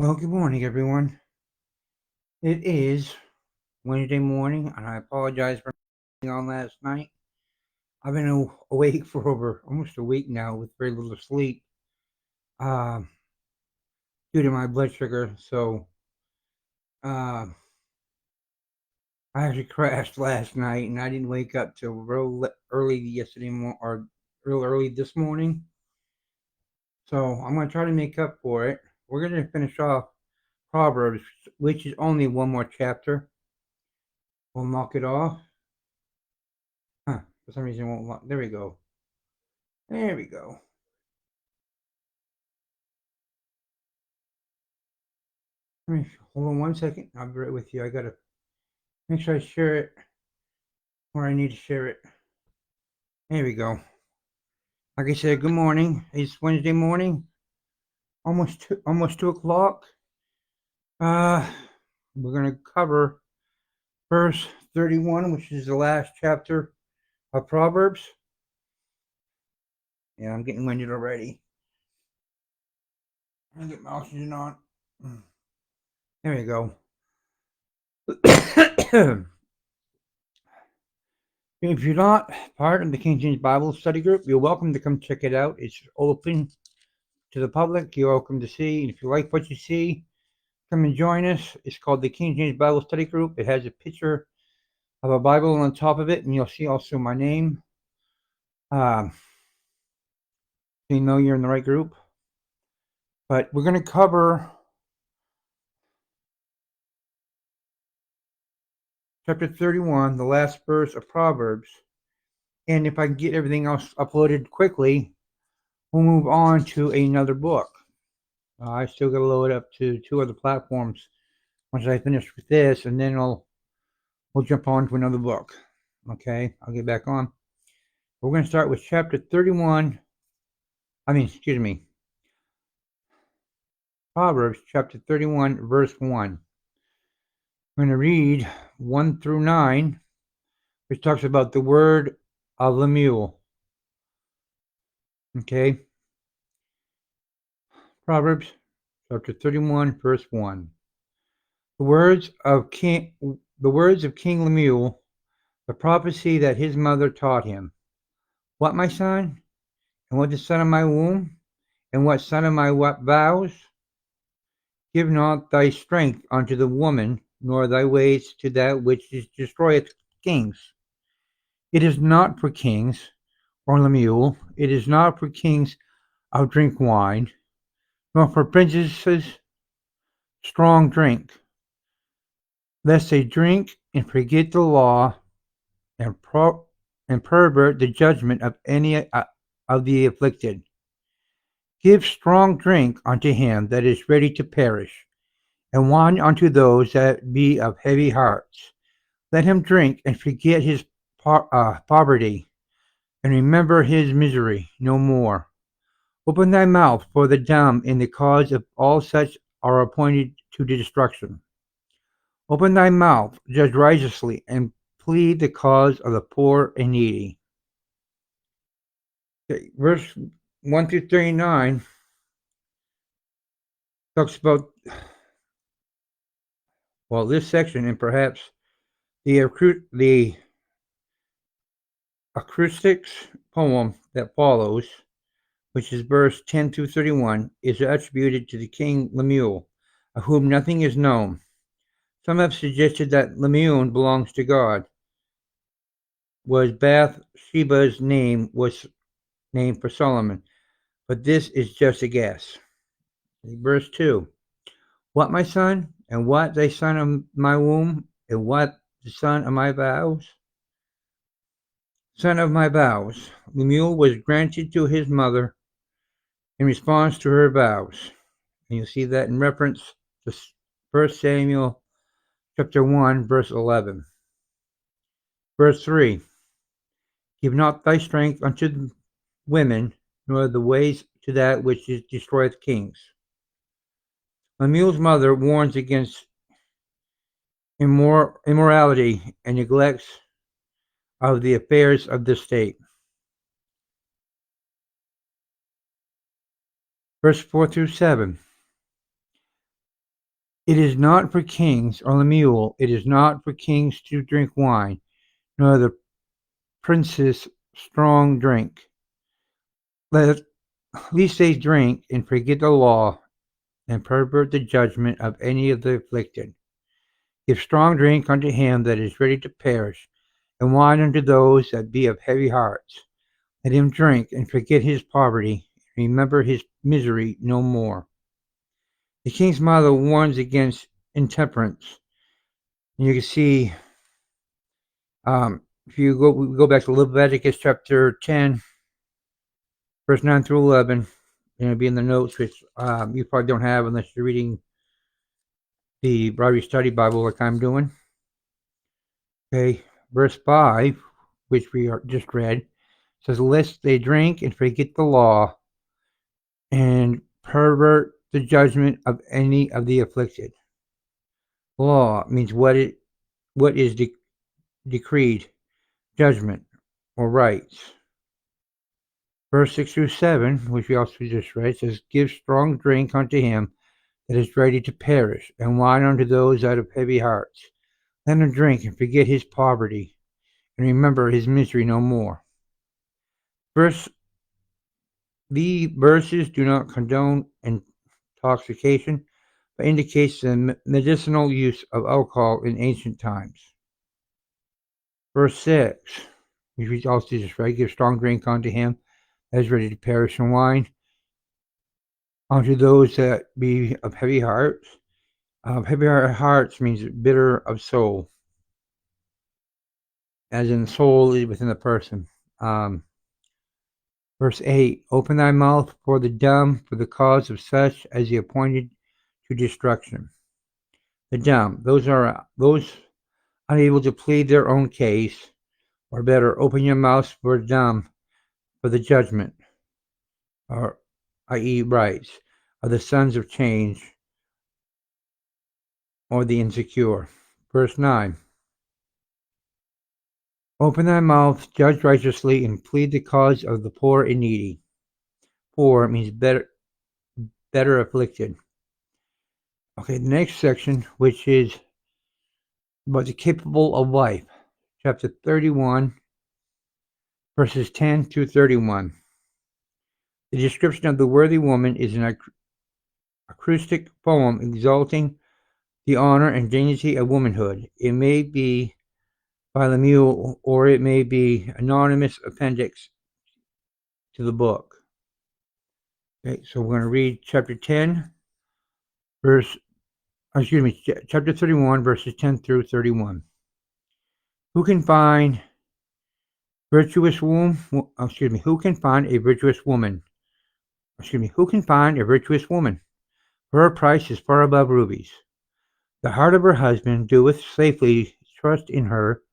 Well, good morning, everyone. It is Wednesday morning, and I apologize for being on last night. I've been awake for over almost a week now with very little sleep uh, due to my blood sugar. So uh, I actually crashed last night, and I didn't wake up till real early yesterday or real early this morning. So I'm going to try to make up for it. We're going to finish off Proverbs, which is only one more chapter. We'll knock it off. For some reason, it won't lock. There we go. There we go. Hold on one second. I'll be right with you. I gotta make sure I share it where I need to share it. There we go. Like I said, good morning. It's Wednesday morning, almost 2 o'clock. Uh, we're gonna cover verse 31, which is the last chapter of Proverbs. Yeah, I'm getting winded already. I'm gonna get my oxygen on. There we go. If you're not part of the King James Bible study group, you're welcome to come check it out. It's open to the public. You're welcome to see. And if you like what you see, come and join us. It's called the King James Bible Study Group. It has a picture of a Bible on top of it, and you'll see also my name. So you know you're in the right group. But we're going to cover chapter 31, the last verse of Proverbs. And if I can get everything else uploaded quickly, we'll move on to another book. I still got to load up to 2 other platforms once I finish with this, and then we'll jump on to another book. Okay, I'll get back on. We're going to start with chapter 31. Proverbs chapter 31, verse 1. I'm going to read 1 through 9, which talks about the word of Lemuel. Okay. Proverbs chapter 31, verse 1. The words of King Lemuel, the prophecy that his mother taught him. What, my son? And what the son of my womb? And what son of my vows? Give not thy strength unto the woman, nor thy ways to that which destroyeth kings. It is not for kings, or Lemuel, it is not for kings of drink wine, nor for princes strong drink, lest they drink and forget the law, and pervert the judgment of any of the afflicted. Give strong drink unto him that is ready to perish, and wine unto those that be of heavy hearts. Let him drink and forget his poverty, and remember his misery no more. Open thy mouth for the dumb in the cause of all such are appointed to destruction. Open thy mouth, judge righteously, and plead the cause of the poor and needy. Okay, verse 1 through 39 talks about, well, this section and perhaps the acoustics poem that follows, which is verse 10 through 31, is attributed to the king Lemuel, of whom nothing is known. Some have suggested that Lemuel belongs to God. Was Bathsheba's name for Solomon, but this is just a guess. Verse 2. What, my son, and what thy son of my womb, and what the son of my vows? Son of my vows. Lemuel was granted to his mother in response to her vows. And you see that in reference to 1 Samuel chapter 1, verse 11. Verse 3. Give not thy strength unto women, nor the ways to that which destroyeth kings. Lemuel's mother warns against immorality and neglects of the affairs of the state. Verse 4 through 7. It is not for kings, or Lemuel, it is not for kings to drink wine, nor the princes strong drink. Let least they drink and forget the law, and pervert the judgment of any of the afflicted. Give strong drink unto him that is ready to perish, and wine unto those that be of heavy hearts. Let him drink and forget his poverty, and remember his misery no more. The king's mother warns against intemperance. And you can see, if you go back to Leviticus chapter 10, verse 9 through 11, it'll be in the notes, which you probably don't have unless you're reading the Bible Study Bible like I'm doing. Okay, verse 5, which we just read, says, lest they drink and forget the law and pervert the judgment of any of the afflicted. Law means what is decreed, judgment, or rights. Verse 6 through 7, which we also just read, says, give strong drink unto him that is ready to perish, and wine unto those that have heavy hearts. Let him drink and forget his poverty, and remember his misery no more. The verses do not condone intoxication, but indicates the medicinal use of alcohol in ancient times. Verse 6, which we also just read, give strong drink unto him that is ready to perish, and wine unto those that be of heavy hearts. Heavy hearts means bitter of soul, as in soul is within the person. Verse 8, open thy mouth for the dumb, for the cause of such as he appointed to destruction. The dumb, those unable to plead their own case, or better, open your mouth for the dumb, for the judgment, or i.e. rights, of the sons of change, or the insecure. Verse 9, open thy mouth, judge righteously, and plead the cause of the poor and needy. Poor means better afflicted. Okay, the next section, which is about the capable of life, chapter 31, verses 10 through 31. The description of the worthy woman is an acrostic poem exalting the honor and dignity of womanhood. It may be by Lemuel, or it may be anonymous appendix to the book. Okay, so we're going to read chapter 31, verses 10 through 31. Who can find virtuous woman? Who can find a virtuous woman? Who can find a virtuous woman? For her price is far above rubies. The heart of her husband doeth safely trust in her,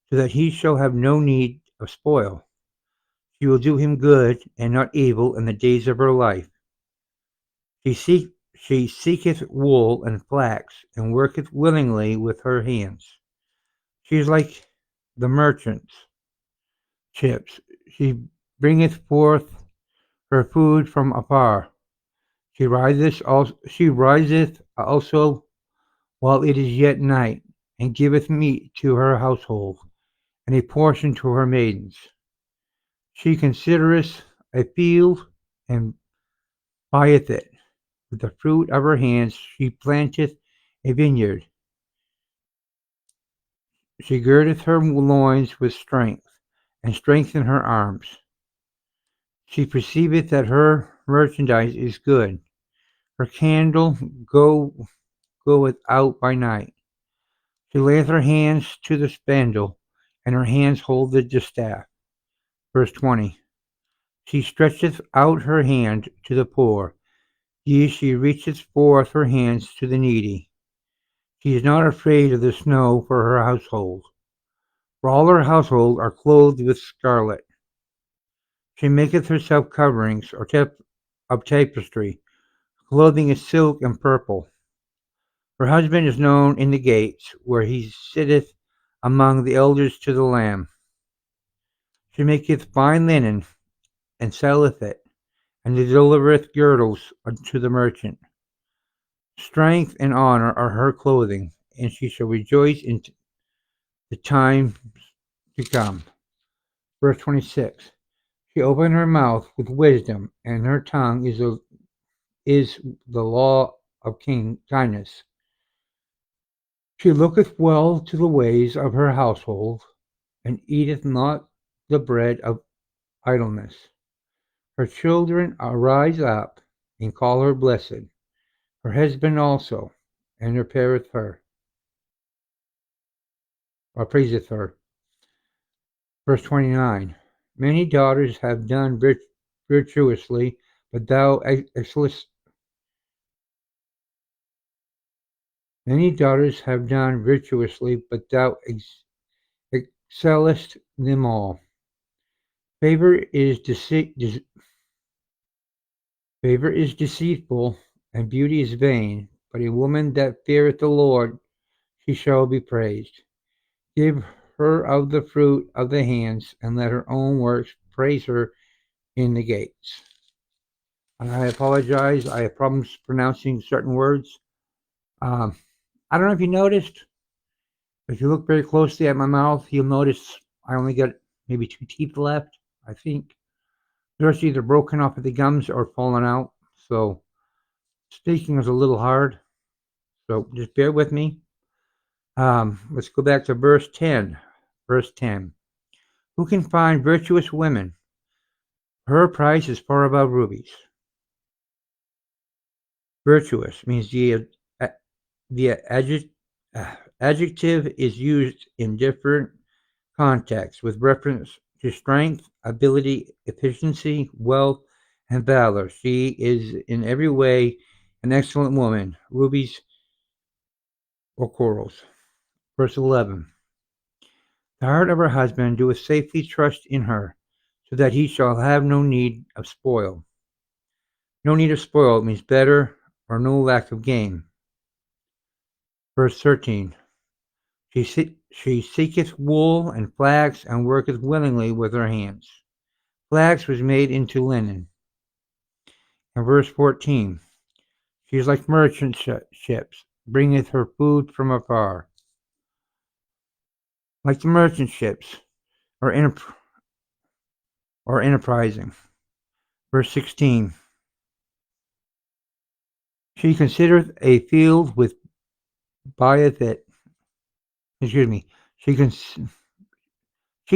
so that he shall have no need of spoil. She will do him good and not evil in the days of her life. She seeketh wool and flax, and worketh willingly with her hands. She is like the merchant's ships. She bringeth forth her food from afar. She riseth also while it is yet night, and giveth meat to her household, and a portion to her maidens. She considereth a field, and buyeth it. With the fruit of her hands she planteth a vineyard. She girdeth her loins with strength, and strengtheneth her arms. She perceiveth that her merchandise is good. Her candle goeth out by night. She layeth her hands to the spindle, and her hands hold the distaff. Verse 20. She stretcheth out her hand to the poor, yea, she reacheth forth her hands to the needy. She is not afraid of the snow for her household, for all her household are clothed with scarlet. She maketh herself coverings of tapestry, clothing is silk and purple. Her husband is known in the gates, where he sitteth among the elders to the Lamb. She maketh fine linen, and selleth it, and delivereth girdles unto the merchant. Strength and honor are her clothing, and she shall rejoice in the time to come. Verse 26. She opened her mouth with wisdom, and her tongue is the law of kindness. She looketh well to the ways of her household, and eateth not the bread of idleness. Her children arise up and call her blessed, her husband also, and repaireth her, or praiseth her. Verse 29. Many daughters have done virtuously, but thou Many daughters have done virtuously, but thou excellest them all. Favor is deceitful, and beauty is vain, but a woman that feareth the Lord, she shall be praised. Give her of the fruit of the hands, and let her own works praise her in the gates. And I apologize, I have problems pronouncing certain words. I don't know if you noticed, if you look very closely at my mouth, you'll notice I only got maybe 2 teeth left, I think. The rest either broken off of the gums or fallen out, so speaking is a little hard, so just bear with me. Let's go back to verse 10. Verse 10. Who can find virtuous women? Her price is far above rubies. Virtuous means the adjective is used in different contexts with reference to strength, ability, efficiency, wealth, and valor. She is in every way an excellent woman, rubies or corals. Verse 11. The heart of her husband doeth safely trust in her, so that he shall have no need of spoil. No need of spoil means better or no lack of gain. Verse 13. She seeketh wool and flax, and worketh willingly with her hands. Flax was made into linen. And verse 14. She is like merchant ships, bringeth her food from afar. Like the merchant ships, or enterprising. Verse 16. She considereth a field with buyeth it. Excuse me. She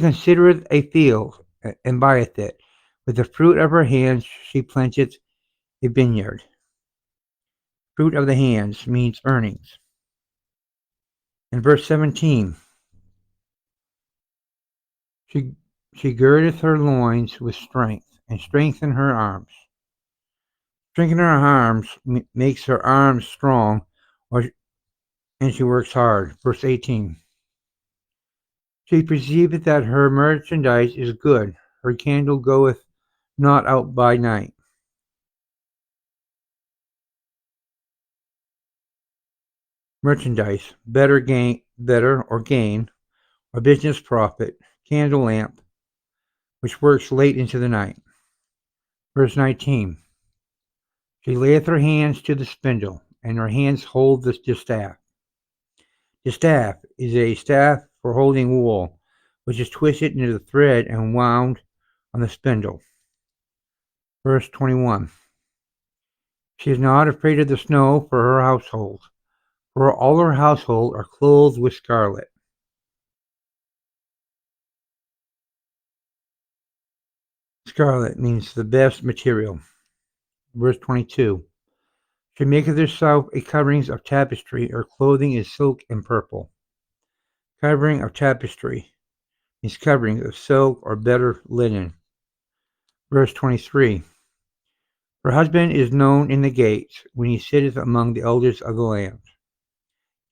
considereth a field and buyeth it. With the fruit of her hands she planteth a vineyard. Fruit of the hands means earnings. In verse 17, she girdeth her loins with strength, and strengthen her arms. Strengthen her arms makes her arms strong, and she works hard. Verse 18. She perceiveth that her merchandise is good, her candle goeth not out by night. Merchandise, better or gain, or business profit, candle lamp, which works late into the night. Verse 19. She layeth her hands to the spindle, and her hands hold the distaff. The staff is a staff for holding wool, which is twisted into the thread and wound on the spindle. Verse 21. She is not afraid of the snow for her household, for all her household are clothed with scarlet. Scarlet means the best material. Verse 22. She maketh herself a coverings of tapestry, her clothing is silk and purple. Covering of tapestry means covering of silk or better linen. Verse 23. Her husband is known in the gates, when he sitteth among the elders of the land.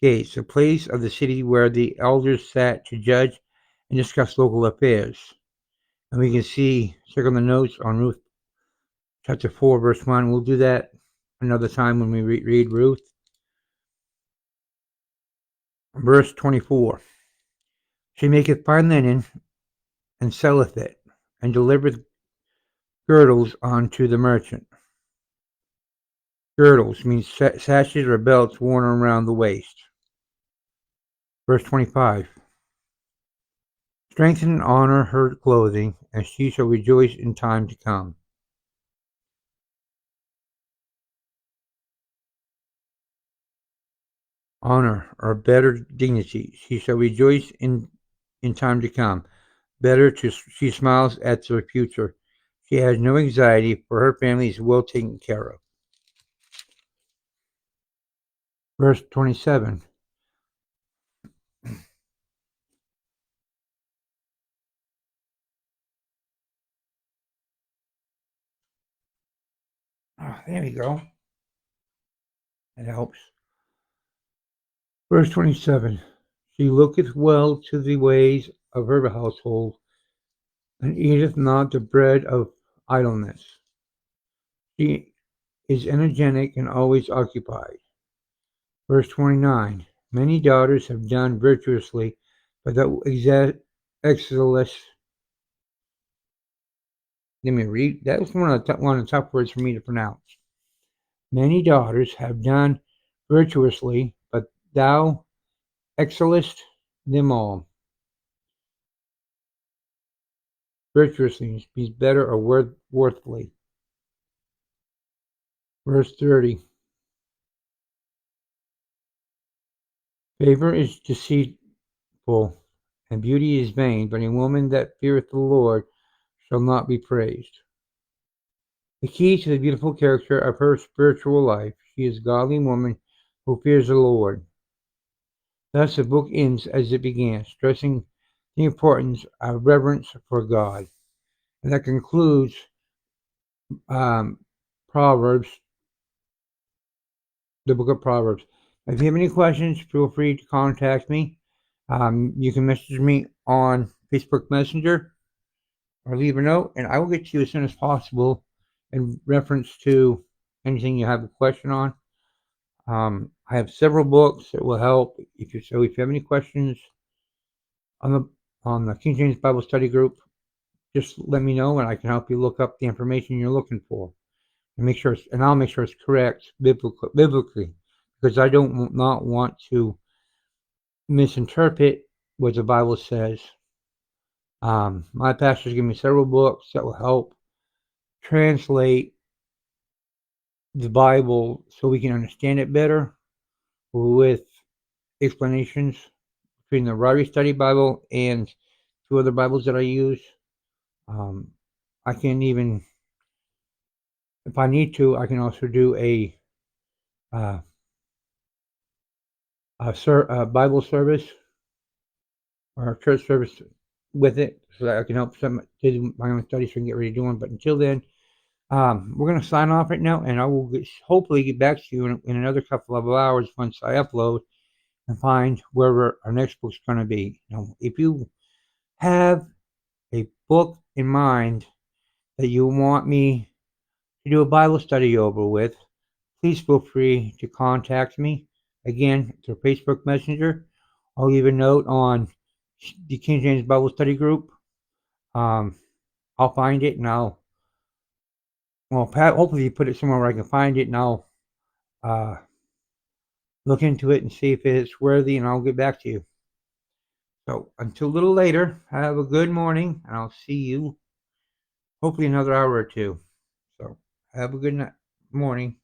Gates, a place of the city where the elders sat to judge and discuss local affairs. And we can check on the notes on Ruth chapter 4, verse 1. We'll do that another time when we read Ruth. Verse 24. She maketh fine linen, and selleth it, and delivereth girdles unto the merchant. Girdles means sashes or belts worn around the waist. Verse 25. Strengthen and honor her clothing, and she shall rejoice in time to come. Honor or better dignity, she shall rejoice in time to come. Better to she smiles at the future. She has no anxiety, for her family is well taken care of. Verse 27. Oh, there we go. That helps. Verse 27. She looketh well to the ways of her household, and eateth not the bread of idleness. She is energetic and always occupied. Verse 29. Many daughters have done virtuously, but that excellence. Let me read. That was one of the tough words for me to pronounce. Many daughters have done virtuously, but thou excellest them all. Virtuously means better or worthily. Verse 30. Favor is deceitful, and beauty is vain, but a woman that feareth the Lord shall not be praised. The key to the beautiful character of her spiritual life, she is a godly woman who fears the Lord. Thus the book ends as it began, stressing the importance of reverence for God. And that concludes Proverbs, the book of Proverbs. If you have any questions, feel free to contact me. You can message me on Facebook Messenger or leave a note, and I will get to you as soon as possible in reference to anything you have a question on. I have several books that will help. If you have any questions on the King James Bible Study Group, just let me know, and I can help you look up the information you're looking for, and I'll make sure it's correct biblically, because I don't not want to misinterpret what the Bible says. My pastors give me several books that will help translate the Bible so we can understand it better, with explanations between the Ryrie Study Bible and two other Bibles that I use. I can even, if I need to, I can also do a Bible service or a church service with it, so that I can help some do my own studies so I can get ready to do one. But until then, we're going to sign off right now, and I will hopefully get back to you in another couple of hours once I upload and find where our next book's going to be. Now, if you have a book in mind that you want me to do a Bible study over with, please feel free to contact me again through Facebook Messenger. I'll leave a note on the King James Bible Study Group. I'll find it, and hopefully you put it somewhere where I can find it, and I'll look into it and see if it's worthy, and I'll get back to you. So until a little later, have a good morning, and I'll see you hopefully another hour or two. So have a good morning.